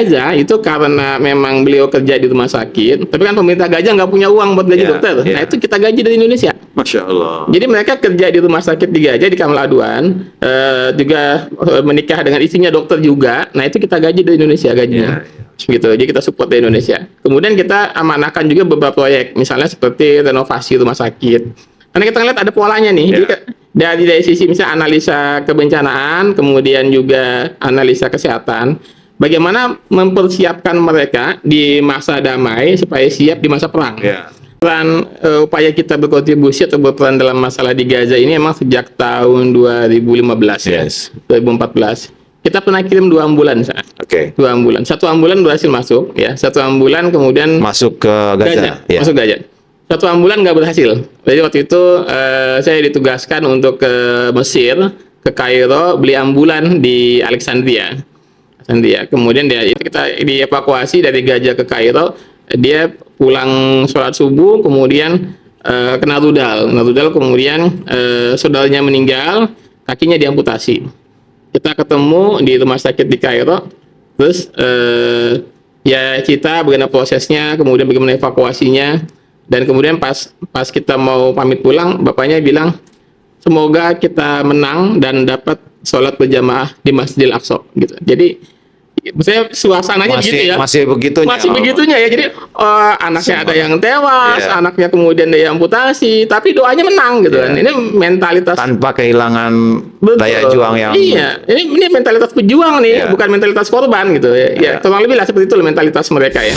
Gaza itu karena memang beliau kerja di rumah sakit, tapi kan pemerintah Gaza nggak punya uang buat gaji dokter. Nah itu kita gaji dari Indonesia. Masya Allah. Jadi mereka kerja di rumah sakit di Gaza di Kamal Adwan, juga menikah dengan istrinya dokter juga. Nah itu kita gaji dari Indonesia gajinya. Gitu. Jadi kita support dari Indonesia. Kemudian kita amanahkan juga beberapa proyek, misalnya seperti renovasi rumah sakit. Karena kita ngeliat ada polanya nih. Jadi dari sisi misalnya analisa kebencanaan, kemudian juga analisa kesehatan. Bagaimana mempersiapkan mereka di masa damai supaya siap di masa perang. Peran upaya kita berkontribusi atau berperan dalam masalah di Gaza ini emang sejak tahun 2015 ya, 2014. Kita pernah kirim 2 ambulan, 2 ambulan. 1 ambulan berhasil masuk, ya. 1 ambulan kemudian masuk ke Gaza. Masuk Gaza. 1 ambulan nggak berhasil. Jadi waktu itu saya ditugaskan untuk ke Mesir, ke Kairo, beli ambulan di Alexandria. Kemudian kita dievakuasi dari Gaza ke Kairo. Dia pulang sholat subuh, kemudian kena rudal, kemudian saudaranya meninggal, kakinya diamputasi. Kita ketemu di rumah sakit di Kairo, terus ya kita bagaimana prosesnya, kemudian bagaimana evakuasinya, dan kemudian pas kita mau pamit pulang, bapaknya bilang semoga kita menang dan dapat sholat berjamaah di Masjidil Aqsa gitu. Jadi saya suasananya begitu ya. Masih begitunya ya. Jadi anaknya ada yang tewas, anaknya kemudian dia amputasi, tapi doanya menang gitu kan. Ini mentalitas tanpa kehilangan daya juang yang. Iya, ini mentalitas pejuang nih, bukan mentalitas korban gitu ya. Ya, kurang lebih lah seperti itu mentalitas mereka ya.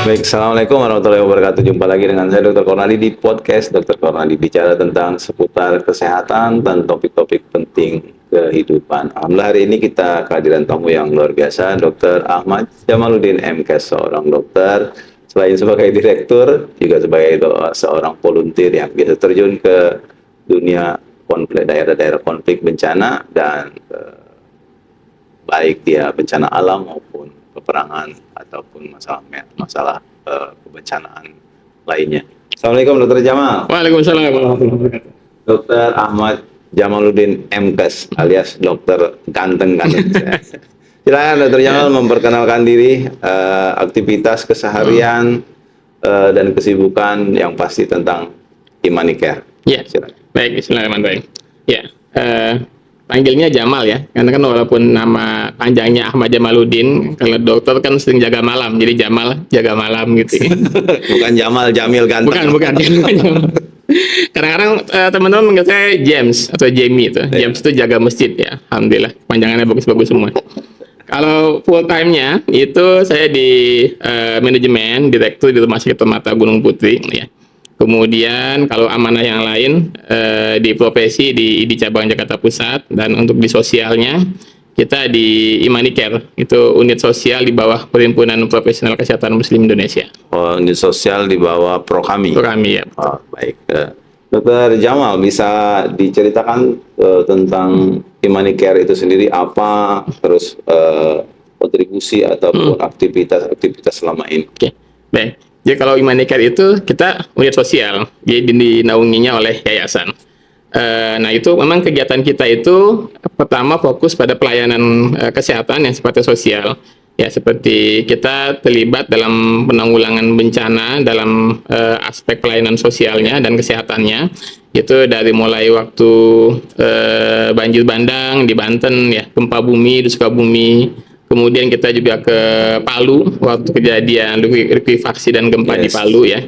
Baik, Assalamualaikum warahmatullahi wabarakatuh. Jumpa lagi dengan saya Dr. Kornadi di podcast Dr. Kornadi, bicara tentang seputar kesehatan dan topik-topik penting kehidupan. Alhamdulillah hari ini kita kehadiran tamu yang luar biasa, Dr. Ahmad Jamaluddin MKes, seorang dokter selain sebagai direktur juga sebagai seorang volunteer yang biasa terjun ke dunia konflik, daerah-daerah konflik bencana, dan baik dia bencana alam maupun peperangan ataupun masalah kebencanaan lainnya. Assalamualaikum Dr. Jamal. Waalaikumsalam warahmatullahi wabarakatuh. Dr. Ahmad Jamaluddin MKes alias dokter ganteng-ganteng. Silakan Dr. Jamal memperkenalkan diri, aktivitas keseharian dan kesibukan yang pasti tentang Imanicare. Ya, baik, bismillahirrahmanirrahim. Ya, panggilnya Jamal ya, karena kan walaupun nama panjangnya Ahmad Jamaluddin, kalau dokter kan sering jaga malam, jadi Jamal jaga malam gitu ya. Bukan Jamal Jamil ganteng. Bukan. Kadang-kadang teman-teman manggil saya James atau Jamie itu. James itu jaga masjid ya, alhamdulillah panjangannya bagus-bagus semua. Kalau full time-nya itu saya di manajemen, direktur di Rumah Sakit Permata Gunung Putri ya. Kemudian kalau amanah yang lain di profesi di cabang Jakarta Pusat, dan untuk di sosialnya kita di Imanicare, itu unit sosial di bawah Perhimpunan Profesional Kesehatan Muslim Indonesia. Oh, unit sosial di bawah Prokami. Prokami ya. Oh, baik. Dr. Jamal, bisa diceritakan tentang Imanicare itu sendiri apa, terus kontribusi ataupun aktivitas selama ini? Oke, baik. Jadi kalau Imanicare itu kita unit sosial, jadi dinaunginya oleh yayasan. Nah itu memang kegiatan kita itu pertama fokus pada pelayanan kesehatan yang sifatnya sosial. Ya seperti kita terlibat dalam penanggulangan bencana dalam aspek pelayanan sosialnya dan kesehatannya. Itu dari mulai waktu banjir bandang di Banten, ya gempa bumi di Sukabumi. Kemudian kita juga ke Palu waktu kejadian likuifaksi dan gempa di Palu ya.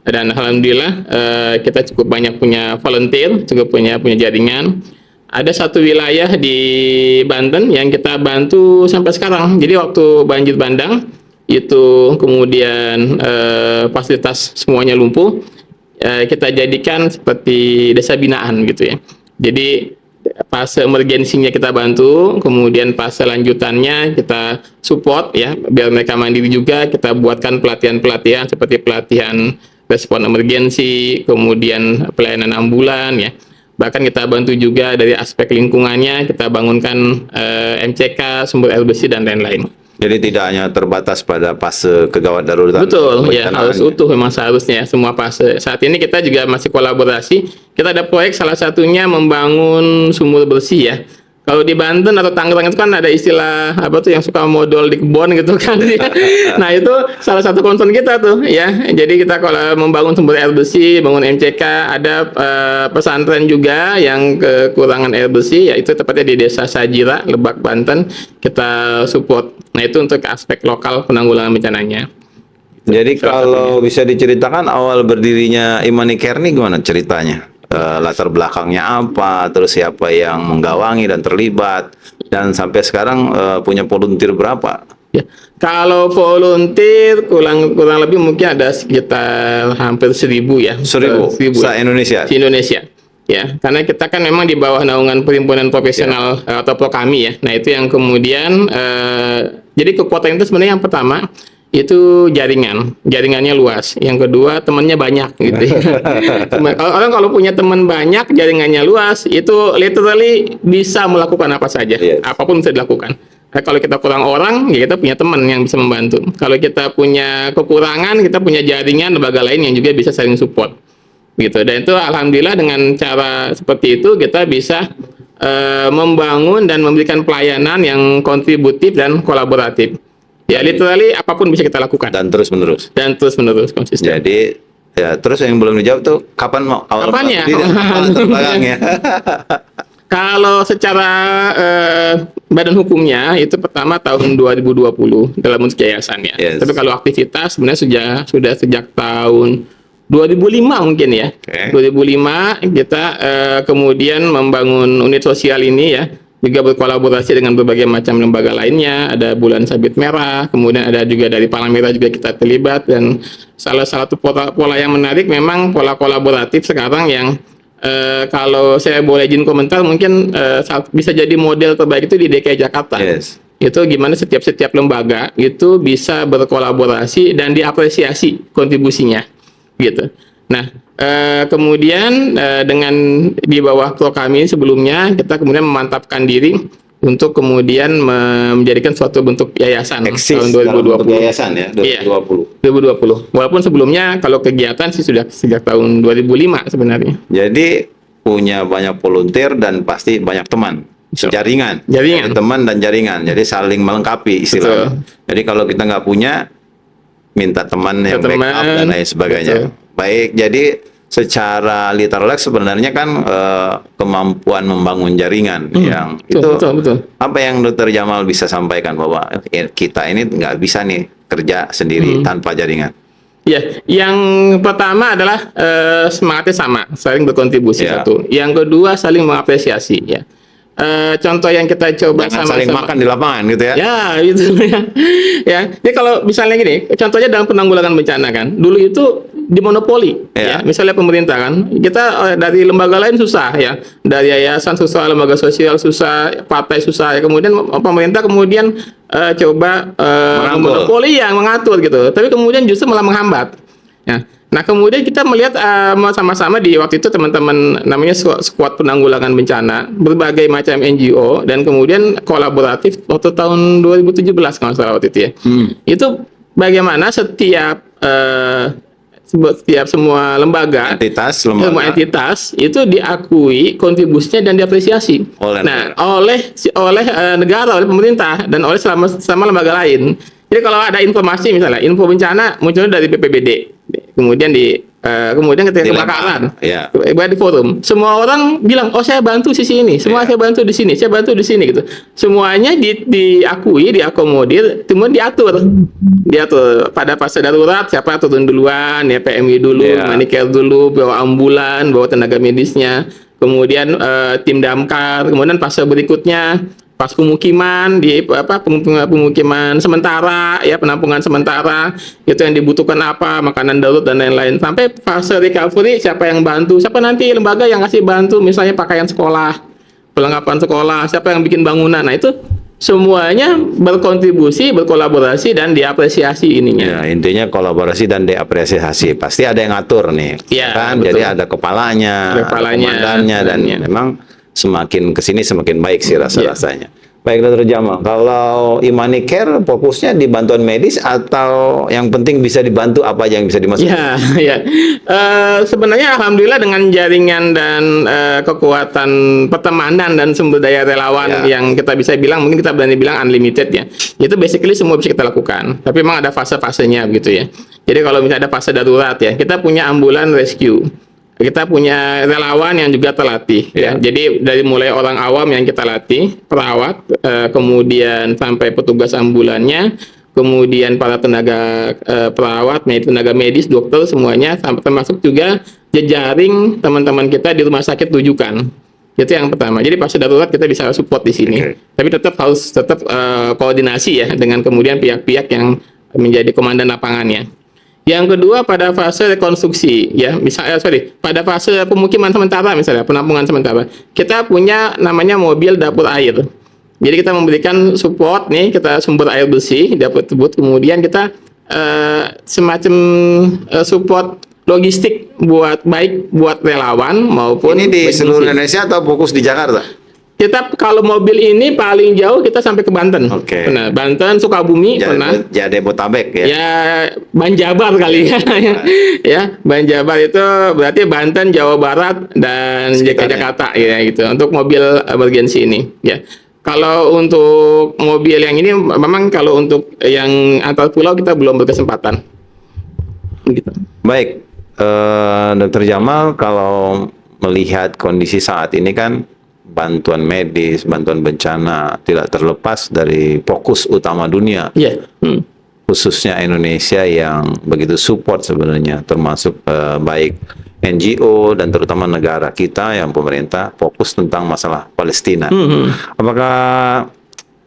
Dan alhamdulillah kita cukup banyak punya volunteer, cukup punya jaringan. Ada satu wilayah di Banten yang kita bantu sampai sekarang. Jadi waktu banjir bandang itu kemudian fasilitas semuanya lumpuh, kita jadikan seperti desa binaan gitu ya. Jadi fase emergensinya kita bantu, kemudian fase lanjutannya kita support ya, biar mereka mandiri juga. Kita buatkan pelatihan-pelatihan seperti pelatihan respon emergensi, kemudian pelayanan ambulan ya. Bahkan kita bantu juga dari aspek lingkungannya, kita bangunkan MCK, sumber air bersih dan lain-lain. Jadi tidak hanya terbatas pada fase kegawat daruratan. Betul, ya bencana harus utuh memang seharusnya semua fase. Saat ini kita juga masih kolaborasi. Kita ada proyek salah satunya membangun sumur bersih ya. Kalau di Banten atau Tangerang itu kan ada istilah apa tuh yang suka modal di kebon gitu kan. Nah itu salah satu concern kita tuh ya. Jadi kita kalau membangun sumber air bersih, bangun MCK, ada pesantren juga yang kekurangan air bersih, yaitu tepatnya di Desa Sajira, Lebak, Banten. Kita support. Nah itu untuk aspek lokal penanggulangan bencananya. Jadi kalau bisa diceritakan awal berdirinya Imanicare ini gimana ceritanya? Latar belakangnya apa, terus siapa yang menggawangi dan terlibat, dan sampai sekarang punya volunteer berapa? Ya, kalau volunteer kurang lebih mungkin ada sekitar hampir 1.000 ya. 1.000 se-Indonesia. Di Indonesia. Ya, karena kita kan memang di bawah naungan perhimpunan profesional atau POKAMI ya. Nah, itu yang kemudian jadi kekuatan itu sebenarnya yang pertama itu jaringannya luas. Yang kedua temannya banyak gitu. Kalau punya teman banyak, jaringannya luas, itu literally bisa melakukan apa saja, apapun bisa dilakukan. Nah, kalau kita kurang orang, ya kita punya teman yang bisa membantu. Kalau kita punya kekurangan, kita punya jaringan lembaga lain yang juga bisa saling support, gitu. Dan itu alhamdulillah dengan cara seperti itu kita bisa membangun dan memberikan pelayanan yang kontributif dan kolaboratif. Ya, literally apapun bisa kita lakukan. Dan terus menerus. Konsisten. Jadi, ya terus yang belum dijawab tuh kapan mau? Kapannya? Belakangnya. Kalau secara badan hukumnya itu pertama tahun 2020 dalam bentuk yayasan ya. Yes. Tapi kalau aktivitas sebenarnya sudah sejak tahun 2005 mungkin ya. 2005 kita kemudian membangun unit sosial ini ya. Juga berkolaborasi dengan berbagai macam lembaga lainnya, ada Bulan Sabit Merah, kemudian ada juga dari Palang Merah juga kita terlibat, dan salah satu pola yang menarik memang pola kolaboratif sekarang yang kalau saya boleh izin komentar mungkin bisa jadi model terbaik itu di DKI Jakarta. Yes. Itu gimana setiap lembaga itu bisa berkolaborasi dan diapresiasi kontribusinya gitu. Nah, kemudian dengan di bawah POKAMI sebelumnya kita kemudian memantapkan diri untuk kemudian menjadikan suatu bentuk yayasan tahun 2020. Yayasan ya, 2020. 2020. Walaupun sebelumnya kalau kegiatan sih sudah sejak tahun 2005 sebenarnya. Jadi punya banyak volunteer dan pasti banyak teman. Jaringan. Teman dan jaringan. Jadi saling melengkapi istilahnya. Jadi kalau kita nggak punya, minta teman yang backup dan lain sebagainya. Betul. Baik, jadi secara literal sebenarnya kan kemampuan membangun jaringan yang betul. Apa yang Dr. Jamal bisa sampaikan bahwa kita ini nggak bisa nih kerja sendiri tanpa jaringan? Ya, yang pertama adalah semangatnya sama, saling berkontribusi satu. Yang kedua saling mengapresiasi ya. Contoh yang kita coba sama saling makan di lapangan gitu ya. Ya, gitu ya. Ya, jadi kalau misalnya gini, contohnya dalam penanggulangan bencana kan, dulu itu dimonopoli ya. Misalnya pemerintah kan, kita dari lembaga lain susah ya, dari yayasan susah, lembaga sosial susah, partai susah ya. Kemudian pemerintah kemudian coba monopoli yang mengatur gitu, tapi kemudian justru malah menghambat ya. Nah, kemudian kita melihat sama-sama di waktu itu teman-teman namanya Squad Penanggulangan Bencana, berbagai macam NGO, dan kemudian kolaboratif waktu tahun 2017 kalau salah waktu itu ya. Itu bagaimana setiap semua lembaga, semua entitas itu diakui kontribusinya dan diapresiasi oleh negara, oleh pemerintah, dan oleh sama lembaga lain. Jadi kalau ada informasi misalnya info bencana munculnya dari BPBD, kemudian ketika kebakaran, di forum, semua orang bilang, oh saya bantu sisi ini, saya bantu di sini, saya bantu di sini gitu. Semuanya diakui, diakomodir, kemudian diatur pada fase darurat siapa turun duluan, ya PMI dulu, Manicare dulu, bawa ambulan, bawa tenaga medisnya, kemudian tim damkar, kemudian fase berikutnya pas pemukiman pemukiman sementara ya, penampungan sementara itu yang dibutuhkan apa, makanan darurat dan lain-lain, sampai fase recovery siapa yang bantu, siapa nanti lembaga yang kasih bantu, misalnya pakaian sekolah, perlengkapan sekolah, siapa yang bikin bangunan. Nah itu semuanya berkontribusi, berkolaborasi dan diapresiasi ininya. Ya, intinya kolaborasi dan diapresiasi. Pasti ada yang ngatur nih, kan? Betul. Jadi ada kepalanya, ada komandannya, dan memang semakin kesini semakin baik sih rasanya. Baik, Dr. Jamal. Kalau Imani Care fokusnya di bantuan medis atau yang penting bisa dibantu apa aja yang bisa dimasukkan? Ya, ya. Sebenarnya alhamdulillah dengan jaringan dan kekuatan pertemanan dan sumber daya relawan Ya. yang kita bisa bilang, mungkin kita berani bilang unlimited ya. Itu basically semua bisa kita lakukan. Tapi memang ada fase-fasenya begitu ya. Jadi kalau misalnya ada fase darurat ya, kita punya ambulan rescue. Kita punya relawan yang juga terlatih ya. Jadi dari mulai orang awam yang kita latih, perawat, kemudian sampai petugas ambulannya, kemudian para tenaga perawat, tenaga medis, dokter semuanya, termasuk juga jejaring teman-teman kita di rumah sakit rujukan. Itu yang pertama. Jadi pas darurat kita bisa support di sini. Tapi harus tetap koordinasi ya dengan kemudian pihak-pihak yang menjadi komandan lapangannya. Yang kedua pada fase rekonstruksi ya, misalnya pada fase pemukiman sementara misalnya penampungan sementara, kita punya namanya mobil dapur air. Jadi kita memberikan support nih, kita sumber air bersih dapur tersebut, kemudian kita semacam support logistik baik buat relawan maupun Ini di teknisi. seluruh Indonesia atau fokus di Jakarta? Kita kalau mobil ini paling jauh kita sampai ke Banten. Oke. Pernah Banten, Sukabumi pernah. Jabodetabek ya. Ya, Banjabar kali ya. Ya, Banjabar itu berarti Banten, Jawa Barat dan Sekitarnya. Jakarta ya gitu. Untuk mobil emergency ini ya. Kalau untuk mobil yang ini memang kalau untuk yang antar pulau kita belum berkesempatan. Gitu. Baik, Dr. Jamal, kalau melihat kondisi saat ini kan bantuan medis, bantuan bencana tidak terlepas dari fokus utama dunia, Iya. khususnya Indonesia yang begitu support sebenarnya, termasuk baik NGO dan terutama negara kita yang pemerintah fokus tentang masalah Palestina. Apakah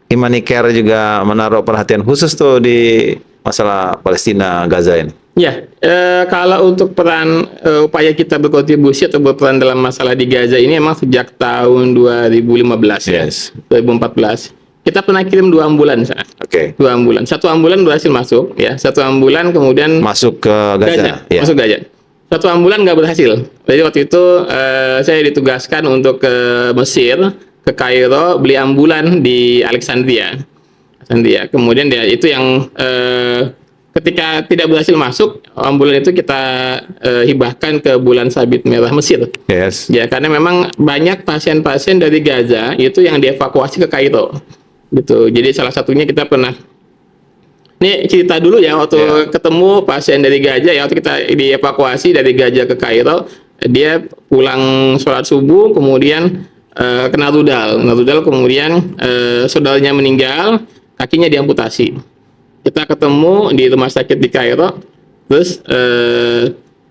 Imani Care juga menaruh perhatian khusus tuh di masalah Palestina Gaza ini? Ya, kalau untuk peran upaya kita berkontribusi atau berperan dalam masalah di Gaza ini emang sejak tahun 2015 Yes. ya, 2014. Kita pernah kirim 2 ambulan sana. Oke. 2 ambulan. 1 ambulan berhasil masuk ya. 1 ambulan kemudian Masuk ke Gaza. Ya. masuk Gaza. 1 ambulan nggak berhasil. Jadi waktu itu saya ditugaskan untuk ke Mesir, ke Kairo, beli ambulan di Alexandria. Kemudian itu yang ketika tidak berhasil masuk, ambulan itu kita hibahkan ke Bulan Sabit Merah Mesir. Yes. Ya, karena memang banyak pasien-pasien dari Gaza itu yang dievakuasi ke Kairo. Gitu. Jadi salah satunya kita pernah ini cerita dulu ya waktu ketemu pasien dari Gaza ya, waktu kita dievakuasi dari Gaza ke Kairo, dia pulang sholat subuh kemudian kena rudal, kemudian saudaranya meninggal, kakinya diamputasi. Kita ketemu di rumah sakit di Kairo, terus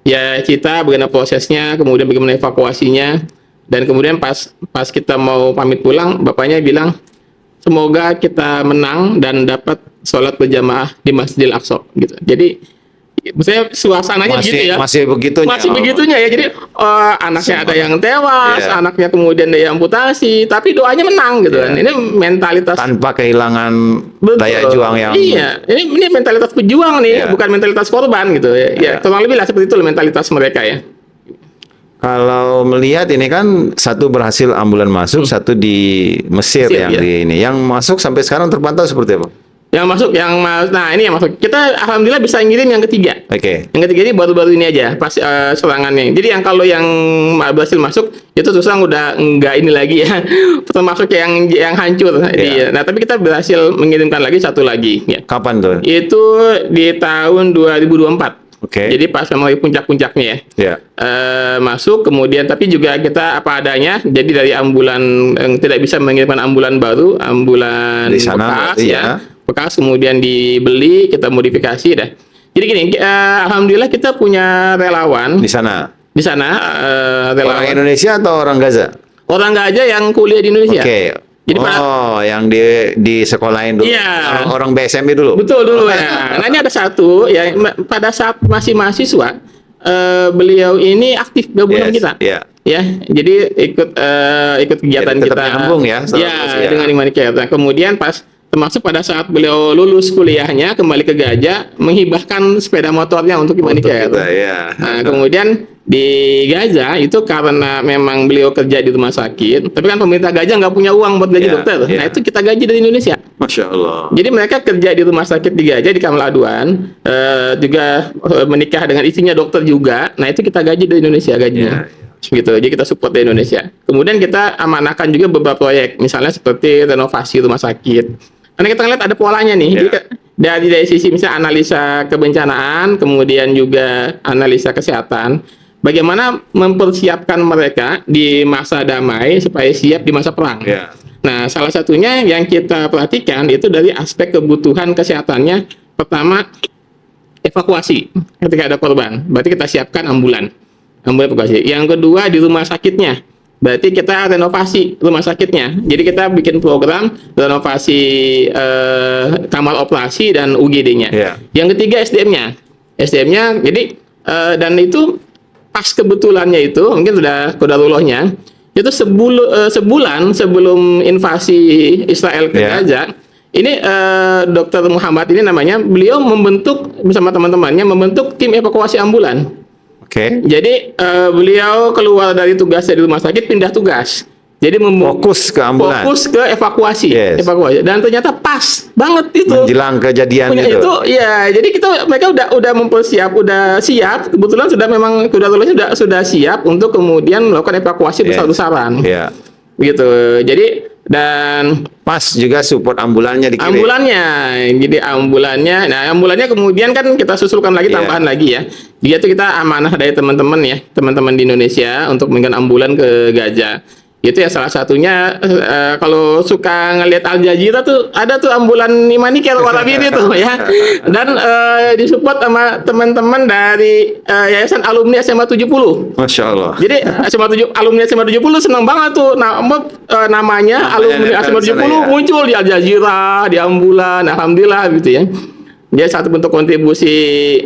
ya kita bagaimana prosesnya, kemudian bagaimana evakuasinya, dan kemudian pas kita mau pamit pulang, bapaknya bilang semoga kita menang dan dapat sholat berjamaah di Masjidil Aqsa gitu. Jadi saya suasananya gitu ya. Masih begitunya. Masih begitunya ya. Jadi anaknya ada yang tewas, anaknya kemudian diamputasi, tapi doanya menang gitu kan. Ini mentalitas Tanpa kehilangan daya juang yang. Iya, ini mentalitas pejuang nih, bukan mentalitas korban gitu ya. Ya, kurang lebih lah seperti itu mentalitas mereka ya. Kalau melihat ini kan satu berhasil ambulan masuk, satu di Mesir yang di ini. Yang masuk sampai sekarang terpantau seperti apa? Yang masuk, nah ini yang masuk. Kita alhamdulillah bisa ngirim yang ketiga. Oke. Yang ketiga ini baru-baru ini aja pas serangannya. Jadi yang kalau yang berhasil masuk itu susah udah enggak ini lagi ya. Termasuk yang hancur. Nah, tapi kita berhasil mengirimkan lagi satu lagi ya. Kapan tuh? Itu di tahun 2024. Oke. Jadi pas mau puncak-puncaknya ya. Masuk kemudian tapi juga kita apa adanya. Jadi dari ambulan yang tidak bisa mengirimkan ambulan baru, ambulan di sana, bekas bekas kemudian dibeli, kita modifikasi dah. Jadi gini, alhamdulillah kita punya relawan di sana. Di sana relawan. Orang Indonesia atau orang Gaza? Orang Gaza yang kuliah di Indonesia. Oke. Jadi yang di sekolahin dulu. Iya. Orang BSMI dulu. Betul dulu ya. Nah ini ada satu ya pada saat masih mahasiswa beliau ini aktif gabung sama kita. Iya. Ya, jadi ikut kegiatan jadi tetap kita. nyambung ya. Ya, dengan Imani Care. Nah, kemudian pas termasuk pada saat beliau lulus kuliahnya kembali ke Gajah menghibahkan sepeda motornya untuk Humanicare. ya. Nah, kemudian di Gajah itu karena memang beliau kerja di rumah sakit, tapi kan pemerintah Gajah nggak punya uang buat gaji Ya, dokter. ya. Nah, itu kita gaji dari Indonesia. Masya Allah. Jadi mereka kerja di rumah sakit di Gajah di Kamal Aduan, juga menikah dengan istrinya dokter juga. Nah, itu kita gaji dari Indonesia gajinya. Gitu. Jadi kita support dari Indonesia. Kemudian kita amanahkan juga beberapa proyek, misalnya seperti renovasi rumah sakit. Karena kita lihat ada polanya nih. Ya. Jadi dari sisi misalnya analisa kebencanaan, kemudian juga analisa kesehatan, bagaimana mempersiapkan mereka di masa damai supaya siap di masa perang. Ya. Nah, salah satunya yang kita perhatikan itu dari aspek kebutuhan kesehatannya. Pertama, evakuasi ketika ada korban. Berarti kita siapkan ambulan evakuasi. Yang kedua, di rumah sakitnya. Berarti kita renovasi rumah sakitnya. Jadi kita bikin program renovasi kamar operasi dan UGD-nya. Ya. Yang ketiga, SDM-nya. Jadi dan itu pas kebetulannya itu mungkin sudah qadarullohnya itu sebulan sebelum invasi Israel ke Ya. Gaza. Ini Dr. Muhammad ini namanya, beliau membentuk bersama teman-temannya membentuk tim evakuasi ambulan. Oke. Jadi beliau keluar dari tugasnya di rumah sakit, pindah tugas. Jadi Fokus ke ambulan. fokus ke evakuasi, Yes. evakuasi. Dan ternyata pas banget itu. Menjelang kejadian Punya itu. ya. Jadi mereka udah udah siap. Kebetulan sudah siap untuk kemudian melakukan evakuasi Yes. besar-besaran. Ya. Begitu. Jadi dan Pas juga support ambulannya dikirim. ambulannya kemudian kan kita susulkan lagi, Iya. tambahan lagi ya. Jadi itu kita amanah dari teman-teman di Indonesia untuk memberikan ambulan ke Gaza. Itu ya salah satunya. Kalau suka ngelihat Al Jazeera tuh ada tuh ambulan Humanicare warna biru tuh ya. Dan disupport sama teman-teman dari Yayasan Alumni SMA 70. Masya Allah. Jadi alumni SMA 70 senang banget tuh namanya alumni SMA 70 ya. muncul di Al Jazeera, di ambulan, alhamdulillah gitu ya. Dia satu bentuk kontribusi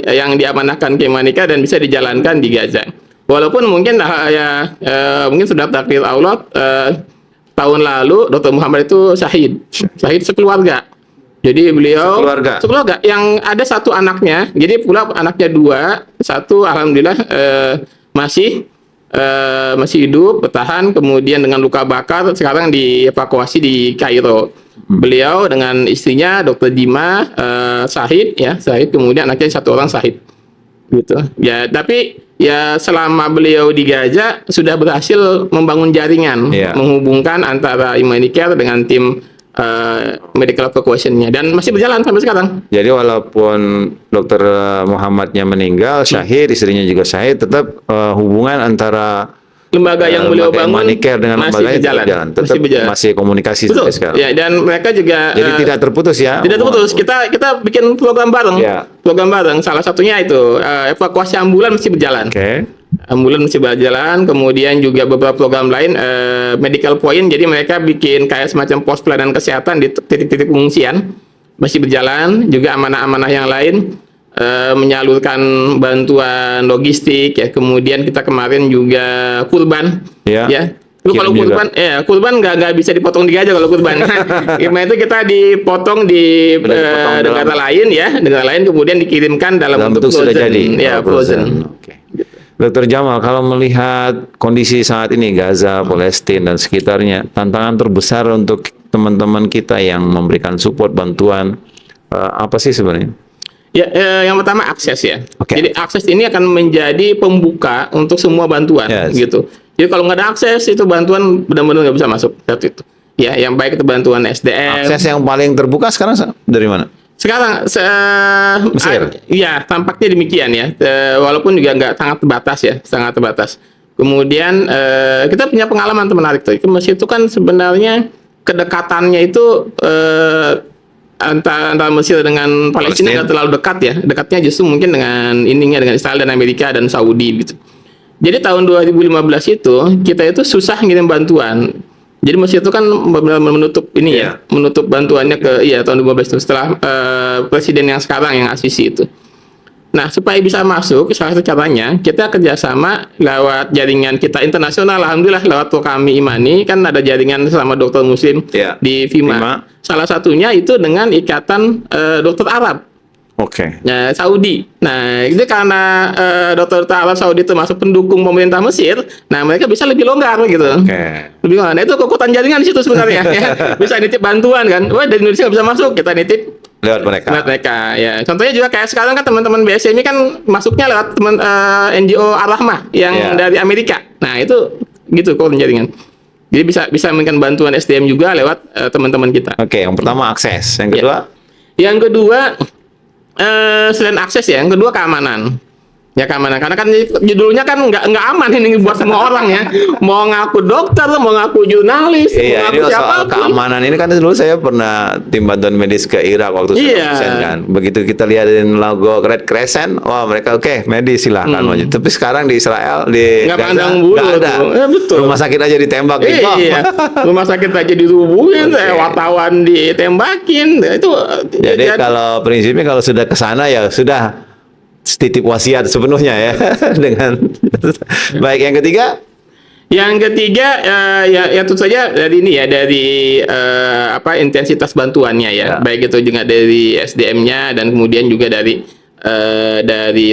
yang diamanahkan ke Humanicare dan bisa dijalankan di Gaza. Walaupun mungkin mungkin sudah takdir Allah, tahun lalu Dr. Muhammad itu syahid sekeluarga. Jadi beliau sekeluarga yang ada satu anaknya, jadi pula anaknya dua, satu alhamdulillah masih hidup, bertahan, kemudian dengan luka bakar sekarang dievakuasi di Kairo. Beliau dengan istrinya Dr. Dima syahid, kemudian anaknya satu orang syahid. Gitu. Ya, tapi ya selama beliau di Gaza sudah berhasil membangun jaringan, menghubungkan antara Humanicare dengan tim medical evacuation-nya, dan masih berjalan sampai sekarang. Jadi walaupun Dokter Muhammadnya meninggal, syahid, istrinya juga syahid, tetap hubungan antara lembaga yang beliau bangun Humanicare dengan masih lembaganya berjalan. tetap masih komunikasi Betul. sampai sekarang. Ya, dan mereka juga Jadi tidak terputus ya. tidak terputus. Kita bikin program bareng. Ya. Program bareng. Salah satunya itu evakuasi ambulan masih berjalan. Oke. Ambulan masih berjalan, kemudian juga beberapa program lain, medical point, jadi mereka bikin kayak semacam pos pelayanan kesehatan di titik-titik pengungsian, masih berjalan, juga amanah-amanah yang lain, menyalurkan bantuan logistik, ya, kemudian kita kemarin juga kurban, Ya. Itu kalau kurban nggak bisa dipotong di Gaza kalau kurban. Gimana itu kita dipotong di negara lain, kemudian dikirimkan dalam bentuk sudah frozen. jadi. Ya, frozen. Oke. Dokter Jamal, kalau melihat kondisi saat ini Gaza, Palestina dan sekitarnya, tantangan terbesar untuk teman-teman kita yang memberikan support bantuan apa sih sebenarnya? Ya, yang pertama akses ya. Oke. Jadi akses ini akan menjadi pembuka untuk semua bantuan, gitu. Jadi kalau nggak ada akses itu bantuan benar-benar nggak bisa masuk saat itu. Ya, yang baik itu bantuan SDM. Akses yang paling terbuka sekarang dari mana? Sekarang, Mesir? Ya, tampaknya demikian ya. Walaupun juga nggak sangat terbatas. Kemudian kita punya pengalaman menarik tuh. Mesir itu kan sebenarnya kedekatannya itu antara Mesir dengan Palestina nggak terlalu dekat ya. Dekatnya justru mungkin dengan Israel dan Amerika dan Saudi gitu. Jadi tahun 2015 itu kita itu susah ngirim bantuan. Jadi Mesir itu kan benar-benar menutup menutup bantuannya ke tahun 2015 itu setelah presiden yang sekarang yang Asisi itu. Nah, supaya bisa masuk, salah satu caranya kita kerjasama lewat jaringan kita internasional. Alhamdulillah lewat kami Imani kan ada jaringan sama dokter Muslim Ya, di FIMA. FIMA. Salah satunya itu dengan ikatan dokter Arab. Oke. Nah, Saudi. Nah, itu karena dokter Arab Saudi itu masuk pendukung pemerintah Mesir, nah mereka bisa lebih longgar gitu. Oke. Lebih longgar. Nah, itu kekuatan jaringan di situ sebenarnya. Ya. Bisa nitip bantuan kan. Wah, dari Indonesia nggak bisa masuk, kita nitip Lewat mereka. lewat mereka. Ya, contohnya juga kayak sekarang kan teman-teman BSMI kan masuknya lewat NGO Ar-Rahmah yang Ya. dari Amerika. Nah, itu gitu kekuatan jaringan. Jadi bisa memberikan bantuan SDM juga lewat teman-teman kita. Oke, yang pertama akses. Yang kedua, Yang kedua, selain akses ya, yang kedua keamanan. Ya keamanan, karena kan judulnya kan nggak aman ini buat semua orang ya. Mau ngaku dokter, mau ngaku jurnalis, iya, mau ini ngaku soal siapapun. keamanan ini kan dulu saya pernah tim bantuan medis ke Irak waktu saya Iya. dosen kan. Begitu kita lihatin logo Red Crescent, wah mereka oke, medis silahkan maju. Tapi sekarang di Israel di Nggak Gaza, pandang bulu nggak ada. tuh. Betul. Rumah sakit aja ditembak gitu. Iya, rumah sakit aja dirubuhin, Oke. wartawan ditembakin, itu. Jadi kalau prinsipnya kalau sudah ke sana ya sudah titip wasiat sepenuhnya ya dengan baik. Yang ketiga, ya tentu saja dari ini ya, dari intensitas bantuannya ya, Ya. baik itu juga dari SDM-nya dan kemudian juga dari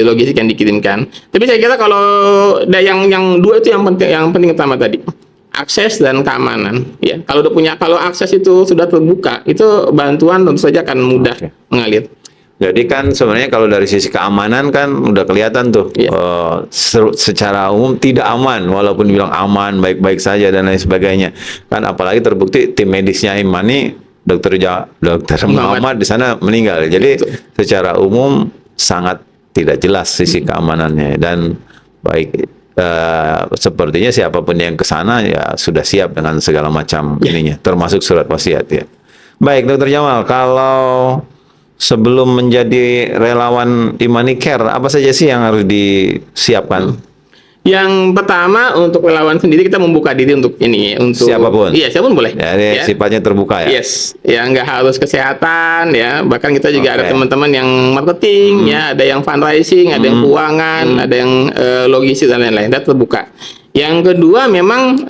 logistik yang dikirimkan. Tapi saya kira kalau yang dua itu yang penting utama tadi, akses dan keamanan. Ya, kalau akses itu sudah terbuka, itu bantuan tentu saja akan mudah Oke. mengalir. jadi kan sebenarnya kalau dari sisi keamanan kan udah kelihatan tuh Iya. secara umum tidak aman walaupun bilang aman baik-baik saja dan lain sebagainya kan, apalagi terbukti tim medisnya Imani dokter Muhammad di sana meninggal. Jadi secara umum sangat tidak jelas sisi keamanannya dan baik sepertinya siapapun yang ke sana ya sudah siap dengan segala macam ininya termasuk surat wasiat ya. Baik Dokter Jamal, kalau sebelum menjadi relawan Imani Care, apa saja sih yang harus disiapkan? Yang pertama untuk relawan sendiri kita membuka diri untuk ini, untuk Siapapun? Iya, siapapun boleh. Jadi Ya. sifatnya terbuka ya? Yes, ya nggak harus kesehatan ya. Bahkan kita juga ada Oke. teman-teman yang marketing, ya, ada yang fundraising, ada yang keuangan, ada yang logistik dan lain-lain. Kita terbuka. Yang kedua memang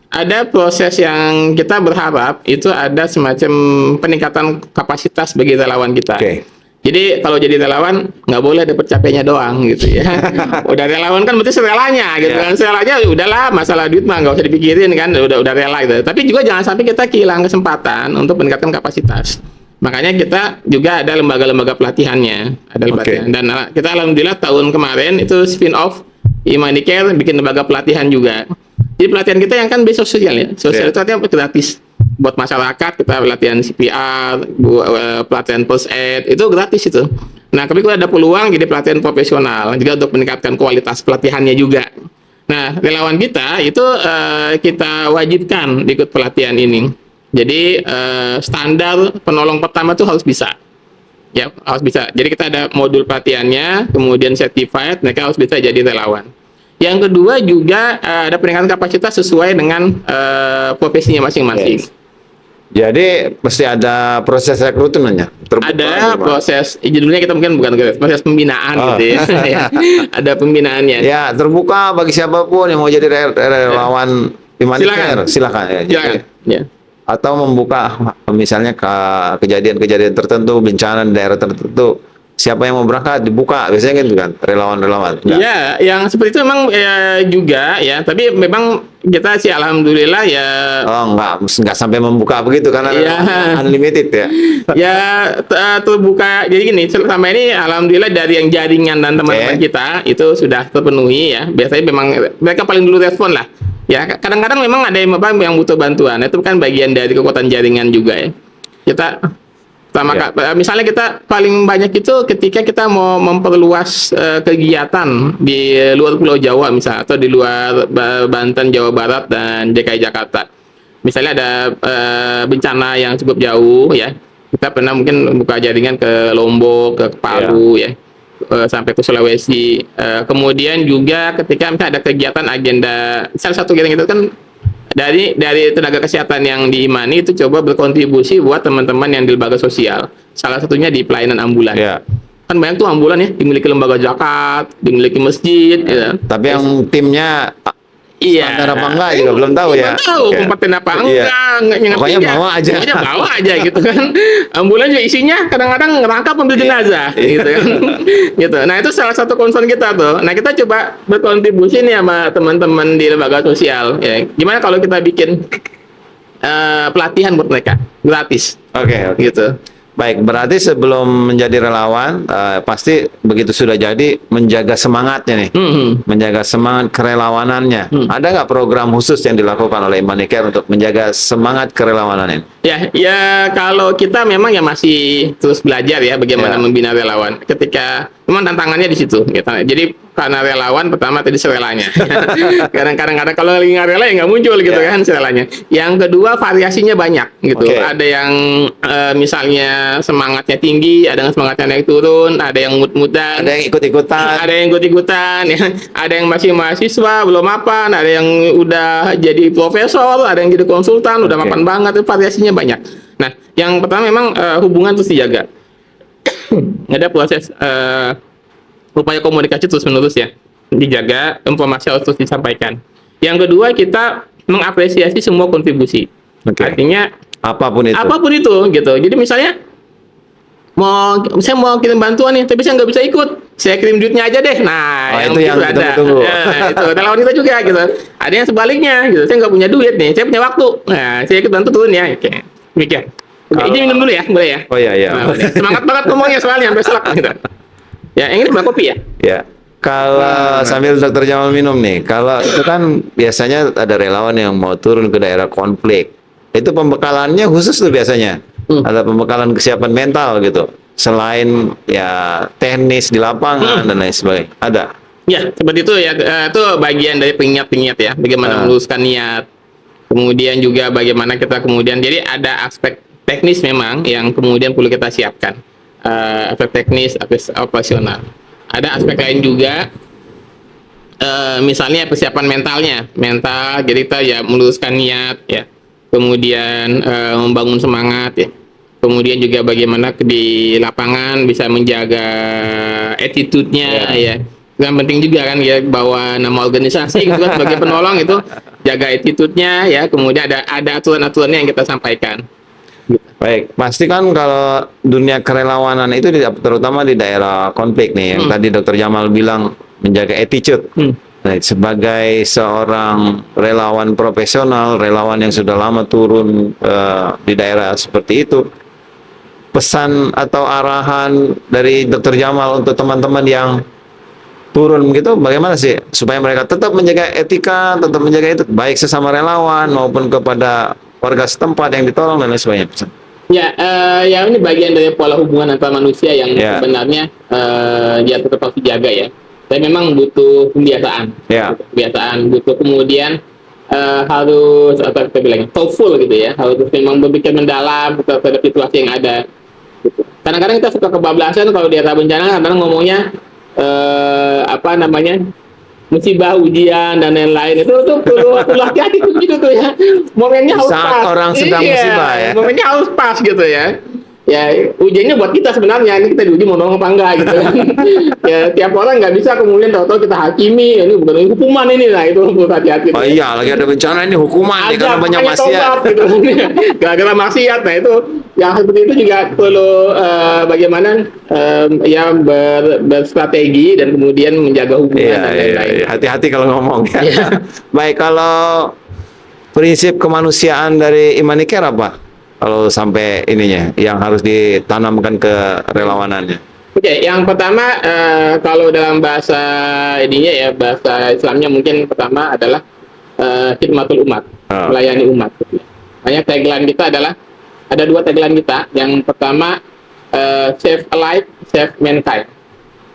ada proses yang kita berharap itu ada semacam peningkatan kapasitas bagi relawan kita. Oke. Jadi kalau jadi relawan nggak boleh dapet capeknya doang gitu ya. Udah relawan kan berarti serelanya gitu Yeah. kan. Serelanya udahlah, masalah duit mah nggak usah dipikirin kan, udah rela gitu. Tapi juga jangan sampai kita kehilangan kesempatan untuk meningkatkan kapasitas. Makanya kita juga ada lembaga-lembaga pelatihannya, ada pelatihan. Dan kita alhamdulillah tahun kemarin itu spin off Imani Care bikin lembaga pelatihan juga. Jadi pelatihan kita yang kan base sosial ya. Sosial Yeah. itu artinya gratis buat masyarakat. Kita pelatihan CPR, pelatihan first aid, itu gratis itu. Nah, tapi kalau ada peluang jadi pelatihan profesional juga untuk meningkatkan kualitas pelatihannya juga. Nah, relawan kita itu kita wajibkan ikut pelatihan ini. Jadi standar penolong pertama tuh harus bisa. Ya, harus bisa. Jadi kita ada modul pelatihannya, kemudian certified, mereka harus bisa jadi relawan. Yang kedua juga ada peningkatan kapasitas sesuai dengan profesinya masing-masing. Yes. Jadi mesti ada proses rekrutmennya. Terbuka Ada gimana? proses, judulnya kita mungkin bukan proses pembinaan gitu ya. Ya. Ada pembinaannya. Ya, terbuka bagi siapapun yang mau jadi relawan Imani Silakan. Care. Silakan ya. Silakan. Ya. Atau membuka misalnya kejadian-kejadian tertentu, bencana di daerah tertentu, siapa yang mau berangkat dibuka biasanya gitu kan, relawan-relawan. Enggak? Iya, yang seperti itu memang juga ya, tapi memang kita sih alhamdulillah ya. Oh enggak sampai membuka begitu karena Iya. unlimited ya. Ya terbuka. Jadi gini, selama ini alhamdulillah dari yang jaringan dan teman-teman kita itu sudah terpenuhi ya. Biasanya memang mereka paling dulu respon lah. Ya kadang-kadang memang ada yang butuh bantuan. Itu kan bagian dari kekuatan jaringan juga ya. Kita misalnya kita paling banyak itu ketika kita mau memperluas kegiatan di luar Pulau Jawa misalnya, atau di luar Banten, Jawa Barat, dan DKI Jakarta. Misalnya ada bencana yang cukup jauh ya, kita pernah mungkin buka jaringan ke Lombok, ke Palu ya, sampai ke Sulawesi. Kemudian juga ketika misalnya ada kegiatan agenda, salah satu kegiatan itu kan dari tenaga kesehatan yang di Imani itu coba berkontribusi buat teman-teman yang di lembaga sosial. Salah satunya di pelayanan ambulan. Ya. kan banyak tuh ambulan ya, dimiliki lembaga zakat, dimiliki masjid, ya. Tapi yang timnya Iya. standar apa enggak juga belum tahu ya. Belum tahu Oke. kompeten apa Iya. enggak ngerti Pokoknya nggak. bawa aja. Pokoknya bawa aja gitu kan. Ambulan juga isinya kadang-kadang ngerangkap mobil jenazah gitu kan. Gitu. Nah, itu salah satu concern kita tuh. Nah, kita coba berkontribusi nih sama teman-teman di lembaga sosial ya. Gimana kalau kita bikin pelatihan buat mereka gratis Oke. gitu. Baik, berarti sebelum menjadi relawan, pasti begitu sudah jadi menjaga semangatnya nih, menjaga semangat kerelawanannya. Ada nggak program khusus yang dilakukan oleh Imanicare untuk menjaga semangat kerelawanan ini? Ya kalau kita memang ya masih terus belajar ya bagaimana membina relawan. Ketika memang tantangannya di situ. Gitu. Jadi karena relawan pertama tadi serelanya. Kadang-kadang kalau lagi nggak rela ya nggak muncul gitu kan serelanya. Yang kedua variasinya banyak gitu. Oke. Ada yang misalnya semangatnya tinggi, ada yang semangatnya naik turun, ada yang mut-mutan. Ada yang ikut-ikutan. Ada yang ikut-ikutan, ya. Ada yang masih mahasiswa, belum mapan, ada yang udah jadi profesor, ada yang jadi konsultan, udah Oke. mapan banget, itu variasinya banyak. Nah, yang pertama memang hubungan terus dijaga. Ada proses upaya komunikasi terus-menerus ya, dijaga, informasi harus terus disampaikan. Yang kedua, kita mengapresiasi semua kontribusi. Oke. Artinya Apapun itu. apapun itu gitu. Jadi misalnya saya mau kirim bantuan nih, tapi saya nggak bisa ikut. Saya kirim duitnya aja deh. Nah, Oh, itu yang begitu kita tunggu. Itu relawan kita juga gitu. Ada yang sebaliknya gitu. Saya nggak punya duit nih, saya punya waktu. Nah, saya ikut bantu turun ya. Oke, demikian. Oke, Kalau- izin minum dulu ya, boleh ya? Oh iya. Nah, boleh. Semangat banget ngomongnya soalnya sampai selak gitu. Ya, ini cuma kopi ya? Ya. Kalau sambil Dokter Jamal minum nih, kalau itu kan biasanya ada relawan yang mau turun ke daerah konflik. Itu pembekalannya khusus tuh biasanya. Ada pembekalan kesiapan mental gitu. Selain ya teknis di lapangan dan lain sebagainya. Ada. Ya, seperti itu ya. Itu bagian dari pengingat-pengingat ya. Bagaimana meluruskan niat. Kemudian juga bagaimana kita kemudian, jadi ada aspek teknis memang yang kemudian perlu kita siapkan. Aspek teknis, aspek operasional. Ada aspek lain juga, misalnya persiapan mental, jadi kita ya meluruskan niat ya. Kemudian membangun semangat ya. Kemudian juga bagaimana di lapangan bisa menjaga attitude-nya ya. Yang penting juga kan ya, bawa nama organisasi gitu kan sebagai penolong itu, jaga attitude-nya ya. Kemudian ada aturan-aturannya yang kita sampaikan. Baik, pasti kan kalau dunia kerelawanan itu terutama di daerah konflik nih, yang tadi Dokter Jamal bilang menjaga attitude. Nah, sebagai seorang relawan profesional, relawan yang sudah lama turun di daerah seperti itu, pesan atau arahan dari Dokter Jamal untuk teman-teman yang turun begitu, bagaimana sih supaya mereka tetap menjaga etika, tetap menjaga itu, baik sesama relawan maupun kepada warga setempat yang ditolong dan lain sebagainya. Ya, ya ini bagian dari pola hubungan antar manusia yang Ya. sebenarnya ya tetap harus dijaga ya. Tapi memang butuh pembiasaan. Ya. Butuh kebiasaan, butuh kemudian harus apa kita bilangnya thoughtful gitu ya. Harus memang berpikir mendalam terhadap situasi yang ada. Gitu. Kadang-kadang kita suka kebablasan kalau di era bencana, kadang ngomongnya apa namanya, musibah, ujian dan lain-lain, itu perlu hati-hati tuh gitu tuh ya. Momennya harus Saat pas. orang sedang musibah ya. Momennya harus pas gitu ya. Ya ujiannya buat kita sebenarnya, ini kita diuji mau nolong apa enggak gitu kan. Ya tiap orang nggak bisa kemudian tahu-tahu kita hakimi, ini bukan hukuman ini lah, itu perlu hati-hati. Oh iya, lagi ada bencana ini hukuman nih karena banyak makanya maksiat. tobat, gitu. Gara-gara maksiat. Nah itu yang seperti itu juga perlu bagaimana ya berstrategi dan kemudian menjaga hubungan Iya, dan iya, lain-lain. iya. Hati-hati kalau ngomong ya. Iya. Baik, kalau prinsip kemanusiaan dari Imanicare apa? Kalau sampai ininya yang harus ditanamkan ke relawanannya. Oke, yang pertama kalau dalam bahasa ininya ya, bahasa Islamnya mungkin pertama adalah khidmatul umat, melayani umat. Makanya tagline kita adalah, ada dua tagline kita. Yang pertama save a life, save mankind.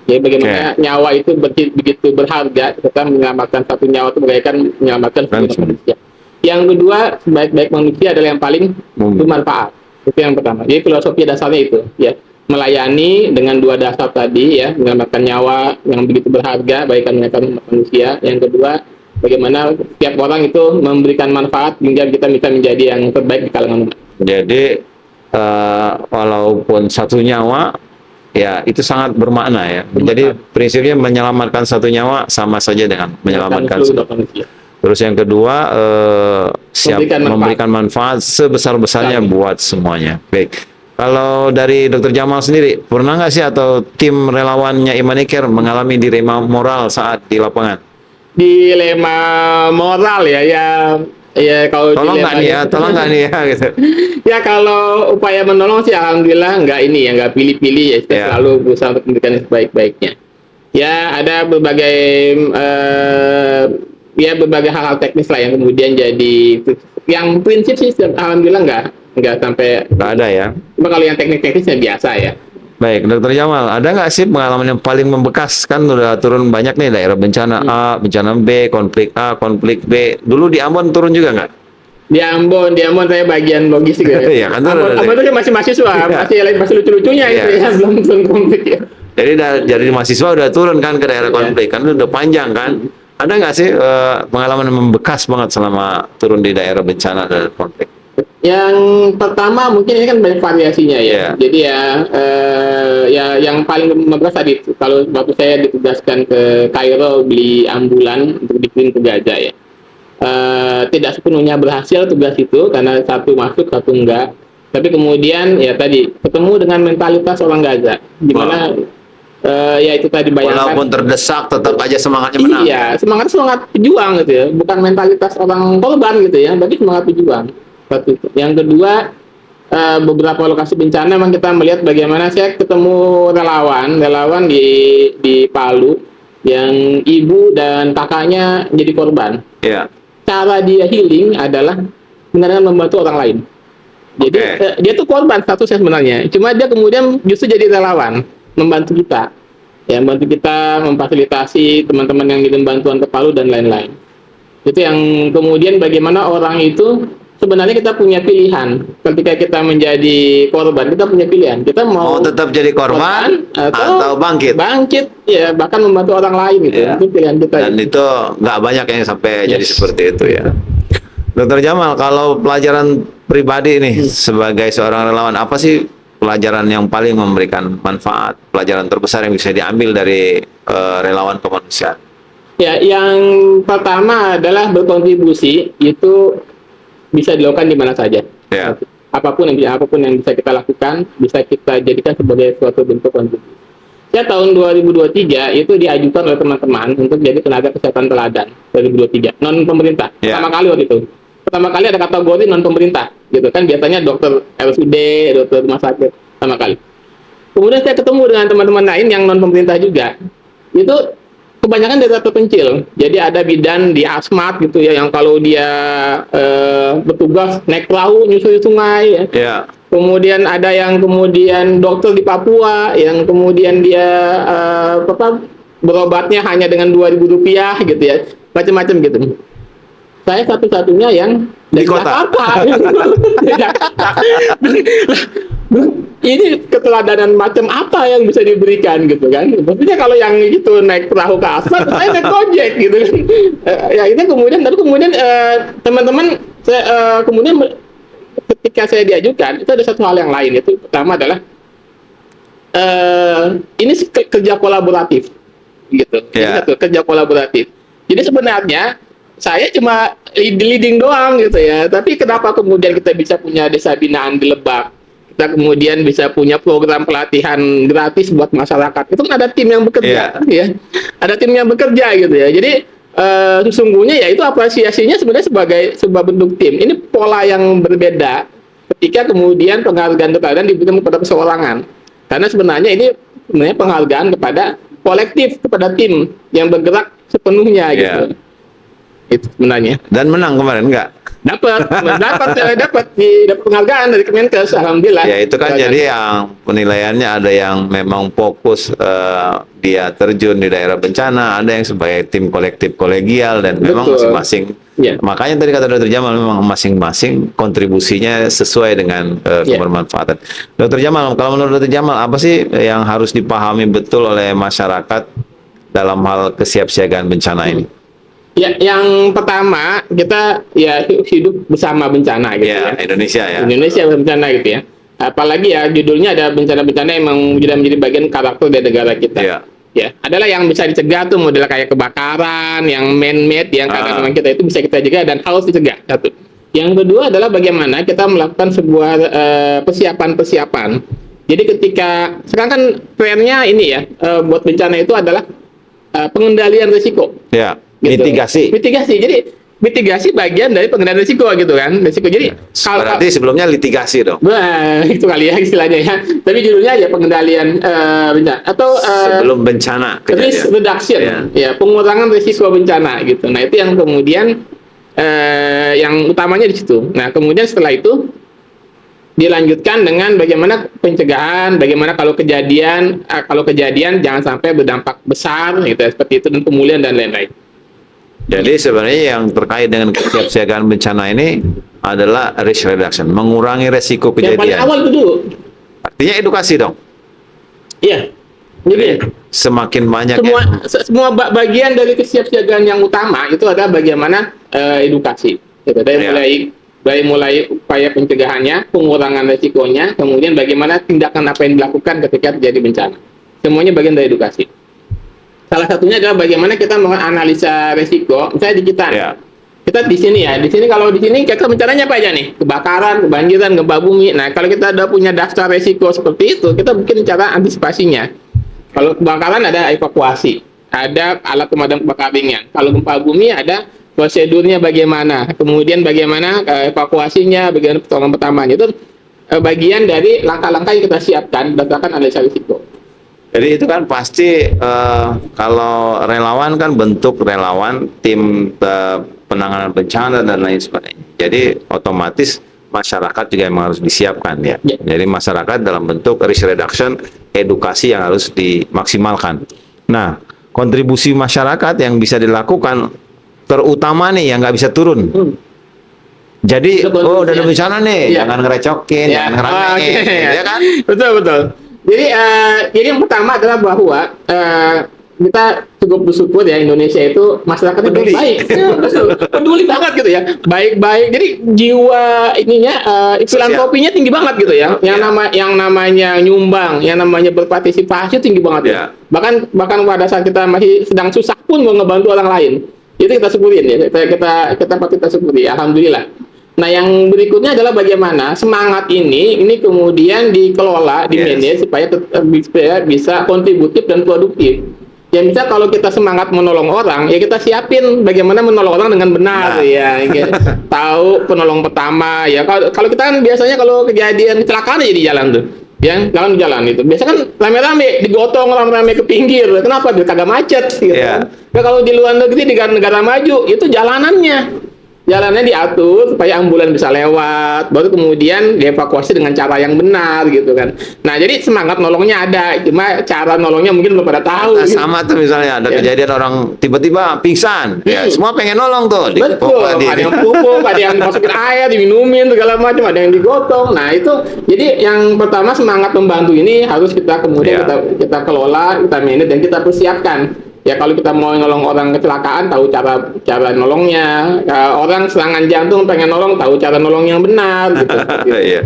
Jadi bagaimana nyawa itu begitu berharga, kita menyelamatkan satu nyawa itu bagaikan menyelamatkan seluruh manusia. Yang kedua, sebaik-baik manusia adalah yang paling bermanfaat. Itu yang pertama. Jadi filosofi dasarnya itu ya, melayani dengan dua dasar tadi ya, menyelamatkan nyawa yang begitu berharga, bagaikan menyelamatkan manusia. Yang kedua, bagaimana setiap orang itu memberikan manfaat hingga kita bisa menjadi yang terbaik di kalangan umat. Jadi walaupun satu nyawa ya itu sangat bermakna ya. Jadi prinsipnya menyelamatkan satu nyawa sama saja dengan menyelamatkan seluruh manusia. Terus yang kedua siap memberikan manfaat sebesar-besarnya buat semuanya. Baik. Kalau dari Dr. Jamal sendiri, pernah nggak sih atau tim relawannya Imanicare mengalami dilema moral saat di lapangan? Dilema moral ya kalau tolong nggak nih ya, tolong nggak nih ya gitu. Ya kalau upaya menolong sih alhamdulillah nggak pilih-pilih ya, kita selalu berusaha untuk memberikan yang sebaik-baiknya. Ya ada berbagai berbagai hal-hal teknis lah yang kemudian jadi yang prinsip sih alhamdulillah nggak sampai nggak ada ya. Cuma kalau yang teknis-teknisnya biasa ya. Baik, Dokter Jamal, ada nggak sih pengalaman yang paling membekas? Kan udah turun banyak nih daerah bencana A, bencana B, konflik A, konflik B. Dulu di Ambon turun juga nggak? Di Ambon saya bagian logistik ya. Iya kan Ambon itu masih mahasiswa, masih lucu-lucunya itu ya, belum konflik ya. Jadi dari mahasiswa udah turun kan ke daerah konflik, kan udah panjang kan. Ada nggak sih pengalaman yang membekas banget selama turun di daerah bencana dan konflik? Yang pertama mungkin ini kan banyak variasinya ya. Jadi yang paling membekas tadi kalau waktu saya ditugaskan ke Kairo beli ambulan untuk dikirim ke Gaza ya. Tidak sepenuhnya berhasil tugas itu karena satu masuk satu enggak. Tapi kemudian ya tadi ketemu dengan mentalitas orang Gaza, gimana ya itu tadi bayangkan. Walaupun terdesak tetap aja semangatnya menang. Iya, semangat pejuang gitu ya, bukan mentalitas orang korban gitu ya, tapi semangat pejuang. Satu. Yang kedua beberapa lokasi bencana memang kita melihat bagaimana saya ketemu relawan di Palu yang ibu dan kakaknya jadi korban. Iya. Cara dia healing adalah dengan membantu orang lain. Jadi dia tuh korban statusnya sebenarnya. Cuma dia kemudian justru jadi relawan, membantu kita. Ya, membantu kita memfasilitasi teman-teman yang minta bantuan ke Palu dan lain-lain. Itu yang kemudian bagaimana orang itu sebenarnya kita punya pilihan. Ketika kita menjadi korban, kita punya pilihan. Kita mau tetap jadi korban atau bangkit. Bangkit, ya bahkan membantu orang lain gitu. Ya. Itu pilihan kita. Dan itu nggak banyak yang sampai jadi seperti itu ya. Dokter Jamal, kalau pelajaran pribadi nih sebagai seorang relawan, apa sih pelajaran yang paling memberikan manfaat, pelajaran terbesar yang bisa diambil dari relawan kemanusiaan? Ya, yang pertama adalah berkontribusi itu bisa dilakukan di mana saja. Ya. Apapun yang bisa kita lakukan, bisa kita jadikan sebagai suatu bentuk kontribusi. Ya, tahun 2023 itu diajukan oleh teman-teman untuk jadi tenaga kesehatan teladan 2023, non pemerintah. Pertama kali waktu itu. Pertama kali ada kategori non pemerintah, gitu kan, biasanya dokter RSUD, dokter rumah sakit, pertama kali. Kemudian saya ketemu dengan teman-teman lain yang non pemerintah juga. Itu kebanyakan daerah terpencil. Jadi ada bidan di Asmat gitu ya, yang kalau dia bertugas naik perahu nyusuri sungai ya. Kemudian ada yang dokter di Papua yang kemudian dia berobatnya hanya dengan Rp2.000 gitu ya. Macam-macam gitu. Saya satu-satunya yang di kota. Ini keteladanan macam apa yang bisa diberikan gitu kan? Maksudnya kalau yang itu naik perahu ke Asmat, saya naik Gojek gitu kan. Ya itu kemudian teman-teman kemudian ketika saya diajukan itu ada satu hal yang lain, itu pertama adalah ini kerja kolaboratif gitu. Ini satu kerja kolaboratif. Jadi sebenarnya saya cuma leading doang gitu ya. Tapi kenapa kemudian kita bisa punya desa binaan di Lebak? Kita kemudian bisa punya program pelatihan gratis buat masyarakat. Itu kan ada tim yang bekerja, ya. Ada tim yang bekerja gitu ya. Jadi sesungguhnya ya itu apresiasinya sebenarnya sebagai sebuah bentuk tim. Ini pola yang berbeda ketika kemudian penghargaan teladan diberikan kepada perseorangan. Karena sebenarnya ini penghargaan kepada kolektif, kepada tim yang bergerak sepenuhnya gitu. Itu sebenarnya. Dan menang kemarin enggak? Dapat penghargaan dari Kemenkes, alhamdulillah. Ya itu kan jadi yang penilaiannya ada yang memang fokus dia terjun di daerah bencana, ada yang sebagai tim kolektif kolegial dan memang masing-masing. Makanya tadi kata Dr. Jamal memang masing-masing kontribusinya sesuai dengan kebermanfaatan. Dr. Jamal, kalau menurut Dr. Jamal apa sih yang harus dipahami betul oleh masyarakat dalam hal kesiapsiagaan bencana ini? Ya, yang pertama kita ya hidup bersama bencana gitu ya. Indonesia ya. Indonesia bencana gitu ya. apalagi ya judulnya ada bencana-bencana yang memang sudah menjadi bagian karakter dari negara kita. Iya. Ya, adalah yang bisa dicegah tuh model kayak kebakaran, yang man-made, yang karena memang kita itu bisa kita cegah dan harus dicegah. Satu. Yang kedua adalah bagaimana kita melakukan sebuah persiapan-persiapan. Jadi ketika sekarang kan trennya ini ya, buat bencana itu adalah pengendalian risiko. Ya, Gitu. mitigasi. Mitigasi. Jadi mitigasi bagian dari pengendalian risiko gitu kan. Risiko. Jadi Berarti sebelumnya litigasi dong. Wah, itu kali ya istilahnya ya. Tapi judulnya aja pengendalian bencana atau Sebelum bencana risk kejadian. reduction, Ya. ya pengurangan risiko bencana gitu. Nah itu yang kemudian yang utamanya di situ. Nah kemudian setelah itu dilanjutkan dengan bagaimana pencegahan, bagaimana kalau kejadian jangan sampai berdampak besar gitu seperti itu dan pemulihan dan lain-lain. Jadi sebenarnya yang terkait dengan kesiapsiagaan bencana ini adalah risk reduction, mengurangi resiko Yang paling kejadian. awal itu dulu. Artinya edukasi dong. Iya. Jadi Semakin banyak semua bagian dari kesiapsiagaan yang utama itu adalah bagaimana edukasi. Gitu. Dari mulai upaya pencegahannya, pengurangan resikonya, kemudian bagaimana tindakan apa yang dilakukan ketika terjadi bencana. Semuanya bagian dari edukasi. Salah satunya adalah bagaimana kita menganalisa resiko. Misalnya di kita, kita di sini ya. Di sini kalau di sini kita bencananya apa aja nih? Kebakaran, kebanjiran, gempa bumi. Nah kalau kita udah punya daftar resiko seperti itu, kita bikin cara antisipasinya. Kalau kebakaran ada evakuasi, ada alat pemadam kebakaran. Kalau gempa bumi ada prosedurnya bagaimana, kemudian bagaimana evakuasinya, bagaimana pertolongan pertamanya. Itu bagian dari langkah-langkah yang kita siapkan berdasarkan analisa risiko. Jadi itu kan pasti kalau relawan kan bentuk relawan tim penanganan bencana dan lain sebagainya. Jadi otomatis masyarakat juga memang harus disiapkan ya. Jadi masyarakat dalam bentuk risk reduction, edukasi yang harus dimaksimalkan. Nah, kontribusi masyarakat yang bisa dilakukan terutama nih yang nggak bisa turun. Jadi udah ada bencana nih, jangan ngerecokin, jangan ngeramein, ya kan? Betul. Jadi yang pertama adalah bahwa kita cukup bersyukur ya Indonesia itu masyarakatnya peduli. baik, peduli banget gitu ya, baik-baik. Jadi jiwa ininya filantropinya tinggi banget gitu ya. Yang namanya nyumbang, yang namanya berpartisipasi tinggi banget ya. Bahkan pada saat kita masih sedang susah pun mau ngebantu orang lain, itu kita syukurin ya. Kita syukuri, alhamdulillah. Nah, yang berikutnya adalah bagaimana semangat ini kemudian dikelola, di-manage supaya bisa kontributif dan produktif. Ya misal kalau kita semangat menolong orang, ya kita siapin bagaimana menolong orang dengan benar ya. Tahu penolong pertama ya. Kalau kita kan biasanya kalau kejadian kecelakaan aja di jalan tuh. Ya, jalan itu. Biasa kan rame-rame digotong, rame-rame ke pinggir. Kenapa? Biar kagak macet gitu kan. Nah, kalau di luar negeri di negara maju itu jalanannya diatur supaya ambulan bisa lewat, baru kemudian dievakuasi dengan cara yang benar gitu kan. Nah jadi semangat nolongnya ada, cuma cara nolongnya mungkin belum pada tahu. Sama tuh misalnya ada kejadian orang tiba-tiba pingsan, ya semua pengen nolong tuh. Betul, ada yang pupuk, ada yang dimasukin air, diminumin segala macam, ada yang digotong. Nah itu jadi yang pertama semangat membantu ini harus kita kemudian kita kelola, kita manage dan kita persiapkan. Ya kalau kita mau nolong orang kecelakaan tahu cara nolongnya, orang serangan jantung pengen nolong tahu cara nolong yang benar gitu. Iya.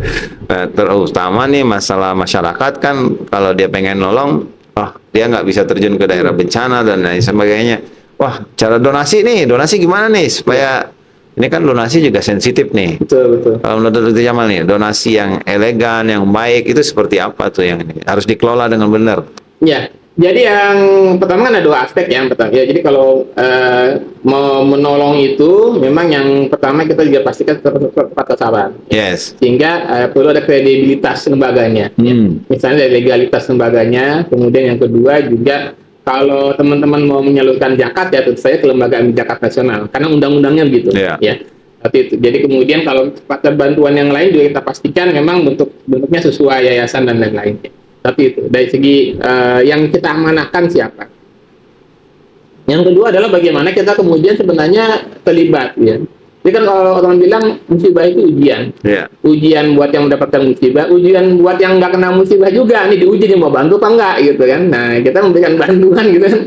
Terutama nih masalah masyarakat kan kalau dia pengen nolong, dia nggak bisa terjun ke daerah bencana dan lain sebagainya. Wah, cara donasi gimana nih supaya ini kan donasi juga sensitif nih. Betul. Kalau menurut Dr. Jamal nih, donasi yang elegan, yang baik itu seperti apa tuh yang ini? Harus dikelola dengan benar. Ya. Jadi yang pertama kan ada dua aspek ya. Jadi kalau mau menolong itu memang yang pertama kita juga pastikan tepat sasaran. Yes. Sehingga perlu ada kredibilitas lembaganya. Ya. Misalnya dari legalitas lembaganya. Kemudian yang kedua juga kalau teman-teman mau menyalurkan zakat ya tentu saja ke lembaga zakat nasional. Karena undang-undangnya begitu. Ya. Seperti itu. Jadi kemudian kalau pada bantuan yang lain juga kita pastikan memang bentuknya sesuai yayasan dan lain-lain. Tapi itu dari segi yang kita amanahkan siapa. Yang kedua adalah bagaimana kita kemudian sebenarnya terlibat ya. Jadi kan kalau orang bilang musibah itu ujian. Iya. Ujian buat yang mendapatkan musibah, ujian buat yang nggak kena musibah juga. Nih diuji nih mau bantu apa enggak gitu kan. Nah kita memberikan bantuan gitu kan.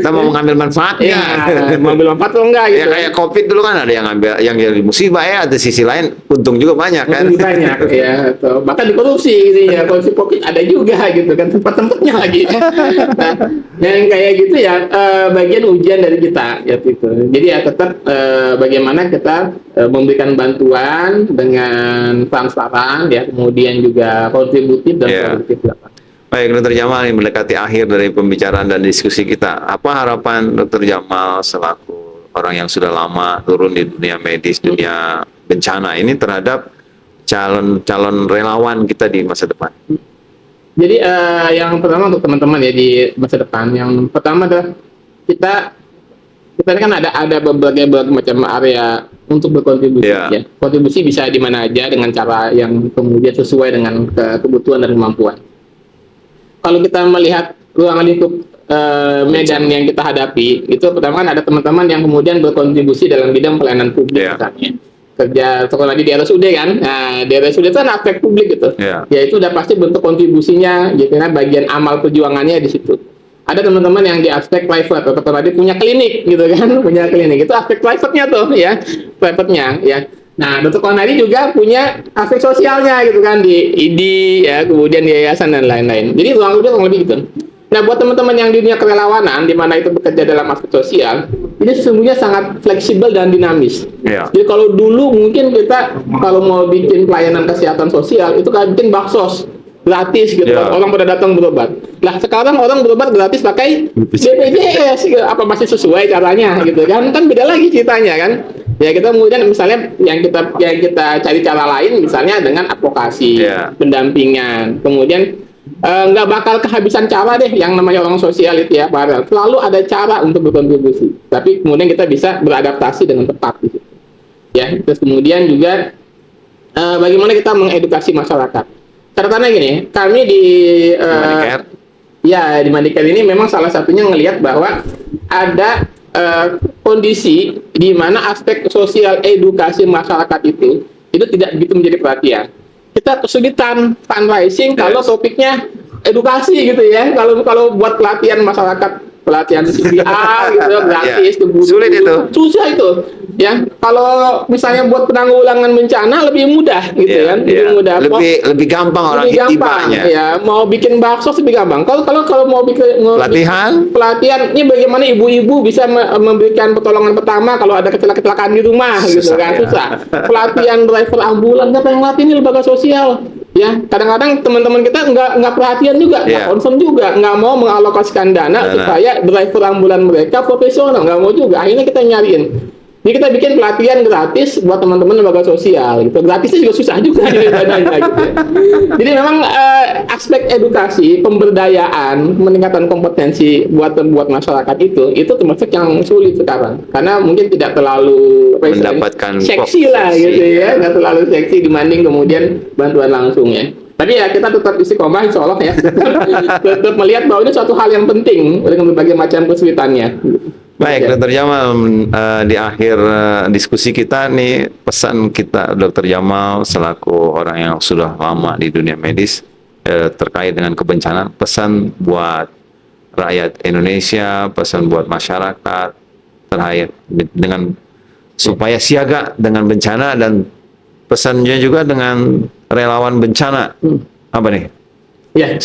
Atau mau mengambil manfaatnya. Iya, mau ambil manfaat atau enggak Ya gitu. kayak COVID dulu kan ada yang ngambil yang jadi musibah ya, ada sisi lain untung juga banyak kan. Lebih banyak ya, atau bahkan dikorupsi gitu ya, korupsi COVID ada juga gitu kan, tempat-tempatnya lagi. Nah, yang kayak gitu ya bagian ujian dari kita ya gitu. Jadi ya tetap bagaimana kita memberikan bantuan dengan transparan ya, kemudian juga kontributif dan Iya. produktif. Baik, Dr. Jamal, ini mendekati akhir dari pembicaraan dan diskusi kita. Apa harapan Dr. Jamal selaku orang yang sudah lama turun di dunia medis, dunia bencana ini terhadap calon relawan kita di masa depan? Jadi yang pertama untuk teman-teman ya di masa depan, yang pertama adalah kita kan ada berbagai macam area untuk berkontribusi. Iya. Ya. Kontribusi bisa di mana aja dengan cara yang kemudian sesuai dengan kebutuhan dan kemampuan. Kalau kita melihat ruang lingkup medan yang kita hadapi, itu pertama kan ada teman-teman yang kemudian berkontribusi dalam bidang pelayanan publik Iya. misalnya. Kerja sekolah di RSUD kan, nah di RSUD itu kan aspek publik gitu. Iya. Ya itu udah pasti bentuk kontribusinya, gitu kan, bagian amal perjuangannya di situ. Ada teman-teman yang di aspek private, atau tadi punya klinik gitu kan, punya klinik, itu aspek private-nya tuh ya, private-nya ya. Nah, Dr. Konadi juga punya aspek sosialnya gitu kan, di ID ya, kemudian di yayasan dan lain-lain. Jadi ruang lebih gitu. Nah, buat teman-teman yang di dunia kerelawanan, di mana itu bekerja dalam aspek sosial, ini sesungguhnya sangat fleksibel dan dinamis. Iya. Jadi kalau dulu mungkin kita kalau mau bikin pelayanan kesehatan sosial itu kan bikin baksos gratis gitu, Ya. orang pada datang berobat. Lah sekarang orang berobat gratis pakai BPJS, gitu. Apa masih sesuai caranya gitu kan? Kan beda lagi ceritanya kan. Ya kita kemudian misalnya yang kita cari cara lain misalnya dengan advokasi, Ya. pendampingan, kemudian nggak bakal kehabisan cara deh yang namanya orang sosial itu ya, Pak. Selalu ada cara untuk berkontribusi. Tapi kemudian kita bisa beradaptasi dengan tepat gitu. Ya, terus kemudian juga bagaimana kita mengedukasi masyarakat. Catatannya gini, kami di Medicare. ya di Medicare ini memang salah satunya ngelihat bahwa ada kondisi di mana aspek sosial edukasi masyarakat itu tidak begitu menjadi perhatian. Kita kesulitan fundraising kalau topiknya edukasi gitu ya. Kalau buat pelatihan masyarakat, pelatihan CPR gitu gratis, Sulit itu. susah itu ya. Kalau misalnya buat penanggulangan bencana lebih mudah gitu Iya, kan, iya. mudah. Lebih gampang orang Lebih gampang hitibanya. ya, mau bikin bakso lebih gampang. Kalau mau bikin pelatihan ini bagaimana ibu-ibu bisa memberikan pertolongan pertama kalau ada kecelakaan di rumah gitu Susah, kan, ya. susah. Pelatihan driver ambulan, siapa yang latih ini lembaga sosial ya. Kadang-kadang teman-teman kita nggak perhatian juga, nggak Iya. concern juga, nggak mau mengalokasikan dana supaya driver ambulan mereka profesional, nggak mau juga. Akhirnya kita nyariin. Jadi kita bikin pelatihan gratis buat teman-teman lembaga sosial gitu. Gratisnya juga susah juga dananya gitu. Jadi memang aspek edukasi, pemberdayaan, meningkatkan kompetensi buat masyarakat itu termasuk yang sulit sekarang. Karena mungkin tidak terlalu Mendapatkan seksi lah seksi, gitu ya, nggak terlalu seksi dibanding kemudian bantuan langsung ya. Tapi ya kita tetap istiqomah insya Allah ya. Tetap melihat bahwa ini suatu hal yang penting dengan berbagai macam kesulitannya. Baik, Ya. Dr. Jamal, di akhir diskusi kita nih, pesan kita Dr. Jamal selaku orang yang sudah lama di dunia medis terkait dengan kebencanaan, pesan buat rakyat Indonesia, pesan buat masyarakat terkait dengan supaya siaga dengan bencana, dan pesannya juga dengan relawan bencana. Apa nih? Ya,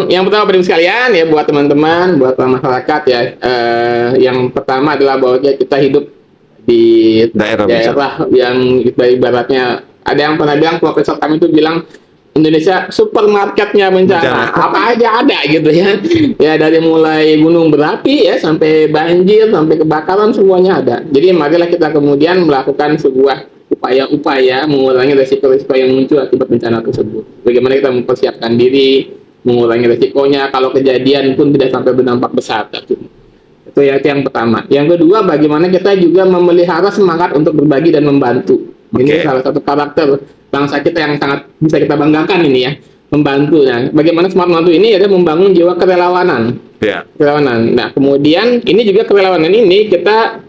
yang pertama penting sekalian ya buat teman-teman, buat masyarakat ya. Yang pertama adalah bahwa kita hidup di Daerah yang ibaratnya ada yang pernah bilang, profesor kami itu bilang Indonesia supermarketnya bencana. Apa aja ada gitu ya. Ya dari mulai gunung berapi ya sampai banjir, sampai kebakaran semuanya ada. Jadi marilah kita kemudian melakukan sebuah upaya-upaya mengurangi resiko-resiko yang muncul akibat bencana tersebut. Bagaimana kita mempersiapkan diri, mengurangi resikonya, kalau kejadian pun tidak sampai berdampak besar. Itu yang pertama. Yang kedua, bagaimana kita juga memelihara semangat untuk berbagi dan membantu. Ini salah satu karakter bangsa kita yang sangat bisa kita banggakan ini ya, membantu. Nah, bagaimana semangat membantu ini adalah membangun jiwa kerelawanan. Ya. Kerelawanan. Nah, kemudian ini juga kerelawanan ini kita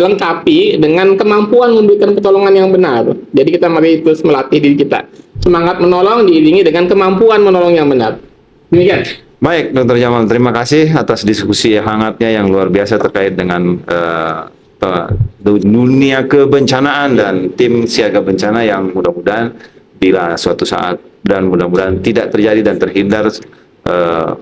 lengkapi dengan kemampuan memberikan pertolongan yang benar. Jadi kita mari terus melatih diri kita. Semangat menolong diiringi dengan kemampuan menolong yang benar. Demikian. Baik, Dr. Jamal, terima kasih atas diskusi yang hangatnya yang luar biasa terkait dengan dunia kebencanaan dan tim siaga bencana yang mudah-mudahan bila suatu saat dan mudah-mudahan tidak terjadi dan terhindar,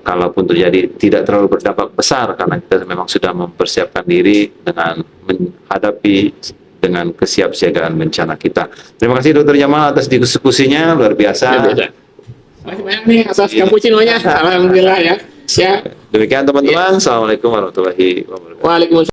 kalaupun terjadi tidak terlalu berdampak besar karena kita memang sudah mempersiapkan diri dengan menghadapi dengan kesiapsiagaan bencana kita. Terima kasih Dr. Jamal atas diskusinya, luar biasa. Terima kasih banyak nih atas cappuccino-nya. Alhamdulillah ya. Ya. Demikian teman-teman. Assalamualaikum warahmatullahi wabarakatuh. Waalaikumsalam.